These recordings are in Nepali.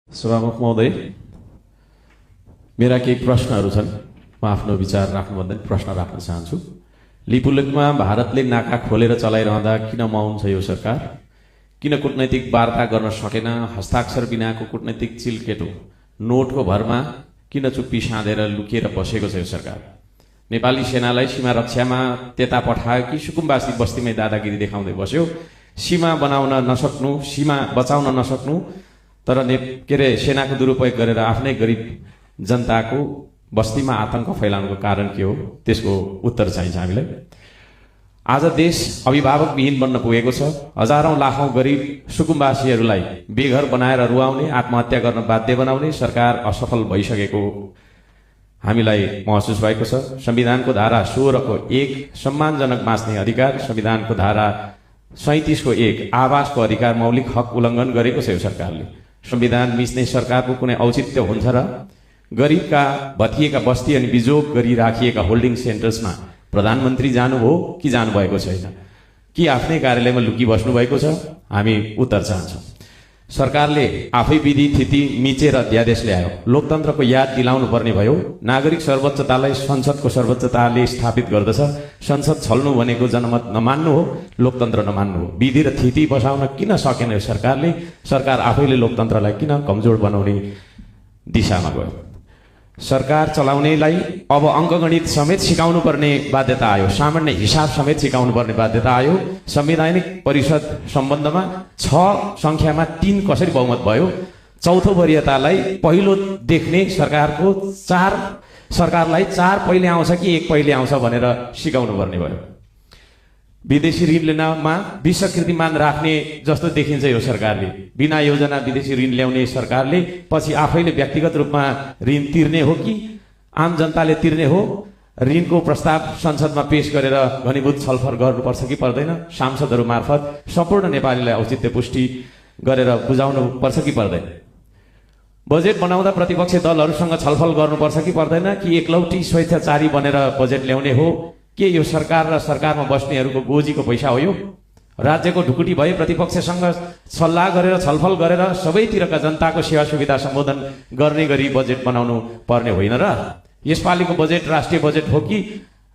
सभामुख महोदय, मेरा केही प्रश्नहरू छन्। म आफ्नो विचार राख्नुभन्दा पनि प्रश्न राख्न चाहन्छु। लिपुलेखमा भारतले नाका खोलेर चलाइरहँदा किन मौन छ यो सरकार? किन कूटनैतिक वार्ता गर्न सकेन? हस्ताक्षर बिनाको कूटनैतिक चिलकेटो नोटको भरमा किन चुप्पी साँधेर लुकिएर बसेको छ यो सरकार? नेपाली सेनालाई सीमा रक्षामा त्यता पठायो कि सुकुम्बासी बस्तीमै दादागिरी देखाउँदै बस्यो? सीमा बनाउन नसक्नु, सीमा बचाउन नसक्नु, तर के अरे सेनाको दुरुपयोग गरेर आफ्नै गरिब जनताको बस्तीमा आतंक फैलाउनुको कारण के हो? त्यसको उत्तर चाहिन्छ हामीलाई। आज देश अभिभावकविहीन बन्न पुगेको छ। हजारौं लाखौं गरिब सुकुम्बासीहरूलाई बेघर बनाएर रुवाउने, आत्महत्या गर्न बाध्य बनाउने सरकार असफल भइसकेको हामीलाई महसुस भएको छ। संविधानको धारा 16 को 1 सम्मानजनक बाँच्ने अधिकार, संविधानको धारा 37 को 1 आवासको अधिकार, मौलिक हक उल्लङ्घन गरेको छ यो सरकारले। संविधान मिच्ने सरकारको कुनै औचित्य हुन्छ र? गरिबका भतिएका बस्ती अनि बिजोग गरी राखिएका होल्डिङ सेन्टर्समा प्रधानमन्त्री जानुभयो कि जानुभएको छैन? कि आफ्नै कार्यालयमा लुकी बस्नु भएको छ? हामी उत्तर चाहन्छौँ। सरकारले आफै विधि थिति मिचेर अध्यादेश ल्यायो। लोकतन्त्रको याद दिलाउनु पर्ने भयो। नागरिक सर्वोच्चतालाई संसदको सर्वोच्चताले स्थापित गर्दछ। संसद छल्नु भनेको जनमत नमान्नु हो, लोकतन्त्र नमान्नु हो। विधि र थिति बसाउन किन सकेन यो सरकारले? सरकार आफैले लोकतन्त्रलाई किन कमजोर बनाउने दिशामा गयो? सरकार चलाउनेलाई अब अङ्कगणित समेत सिकाउनु पर्ने बाध्यता आयो। सामान्य हिसाब समेत सिकाउनु पर्ने बाध्यता आयो। संवैधानिक परिषद सम्बन्धमा 6 संख्यामा 3 कसरी बहुमत भयो? चौथो वरियतालाई पहिलो देख्ने सरकारलाई 4 पहिले आउँछ कि 1 पहिले आउँछ भनेर सिकाउनु पर्ने भयो। विदेशी ऋण लिनमा विश्व कीर्तिमान राख्ने जस्तो देखिन्छ यो सरकारले। बिना योजना विदेशी ऋण ल्याउने सरकारले पछि आफैले व्यक्तिगत रूपमा ऋण तिर्ने हो कि आम जनताले तिर्ने हो? ऋणको प्रस्ताव संसदमा पेश गरेर घनीभूत छलफल गर्नुपर्छ कि पर्दैन? सांसदहरू मार्फत सम्पूर्ण नेपालीलाई औचित्य पुष्टि गरेर बुझाउनु पर्छ कि पर्दैन? बजेट बनाउँदा प्रतिपक्ष दलहरूसँग छलफल गर्नुपर्छ कि पर्दैन? कि एकलौटी स्वेच्छाचारी बनेर बजेट ल्याउने हो? के यो सरकार र सरकारमा बस्नेहरूको गोजीको पैसा हो यो? राज्यको ढुकुटी भए प्रतिपक्षसँग सल्लाह गरेर छलफल गरेर सबैतिरका जनताको सेवा सुविधा सम्बोधन गर्ने गरी बजेट बनाउनु पर्ने होइन र? यसपालिको बजेट राष्ट्रिय बजेट हो कि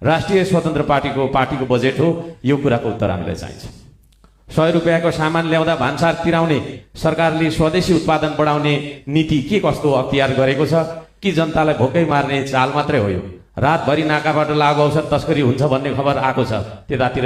राष्ट्रिय स्वतन्त्र पार्टीको बजेट हो? यो कुराको उत्तर हामीलाई चाहिन्छ। 100 रुपियाँको सामान ल्याउँदा भान्सार तिराउने सरकारले स्वदेशी उत्पादन बढाउने नीति के कस्तो अख्तियार गरेको छ? कि जनतालाई भोकै मार्ने चाल मात्रै हो यो? रातभरि नाकाबाट लागु औषध तस्करी हुन्छ भन्ने खबर आएको छ। त्यतातिर